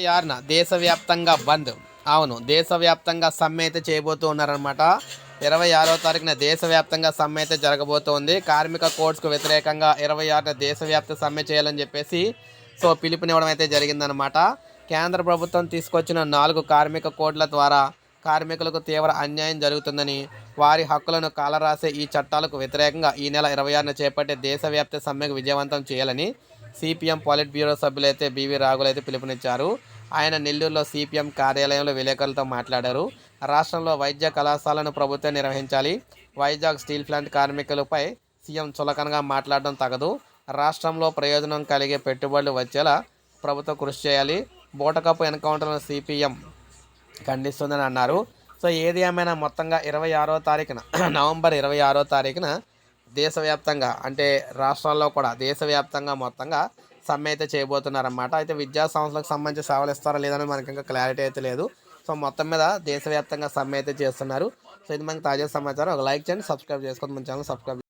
26న దేశవ్యాప్తంగా బంద్. అవును, దేశవ్యాప్తంగా సమ్మె అయితే చేయబోతూ ఉన్నారనమాట. 26వ తారీఖున దేశవ్యాప్తంగా సమ్మె అయితే జరగబోతోంది. కార్మిక కోడ్స్కు వ్యతిరేకంగా 26న దేశవ్యాప్త సమ్మె చేయాలని చెప్పేసి పిలుపునివ్వడం అయితే జరిగిందనమాట. కేంద్ర ప్రభుత్వం తీసుకొచ్చిన 4 కార్మిక కోడ్ల ద్వారా కార్మికులకు తీవ్ర అన్యాయం జరుగుతుందని, వారి హక్కులను కాలరాసే ఈ చట్టాలకు వ్యతిరేకంగా ఈ నెల 26న చేపట్టే దేశవ్యాప్త సమ్మెకు విజయవంతం చేయాలని సిపిఎం పాలిట్ బ్యూరో సభ్యులైతే బివి రాఘులైతే పిలుపునిచ్చారు. ఆయన నెల్లూరులో సిపిఎం కార్యాలయంలో విలేకరులతో మాట్లాడారు. రాష్ట్రంలో వైద్య కళాశాలను ప్రభుత్వం నిర్వహించాలి. వైజాగ్ స్టీల్ ప్లాంట్ కార్మికులపై సీఎం చులకనగా మాట్లాడడం తగదు. రాష్ట్రంలో ప్రయోజనం కలిగే పెట్టుబడులు వచ్చేలా ప్రభుత్వం కృషి చేయాలి. బూటకపు ఎన్కౌంటర్లను సిపిఎం ఖండిస్తుందని అన్నారు. ఏది ఏమైనా మొత్తంగా 26వ తారీఖున నవంబర్ 26వ తారీఖున దేశవ్యాప్తంగా అంటే రాష్ట్రాల్లో కూడా దేశవ్యాప్తంగా మొత్తంగా సమ్మె అయితే చేయబోతున్నారన్నమాట. అయితే విద్యా సంస్థలకు సంబంధించి సేవలు ఇస్తారా లేదని మనకి ఇంకా క్లారిటీ అయితే లేదు. మొత్తం మీద దేశవ్యాప్తంగా సమ్మె అయితే చేస్తున్నారు. ఇది మనకి తాజా సమాచారం. ఒక లైక్ చేయండి, సబ్స్క్రైబ్ చేసుకోండి, మన ఛానల్ సబ్స్క్రైబ్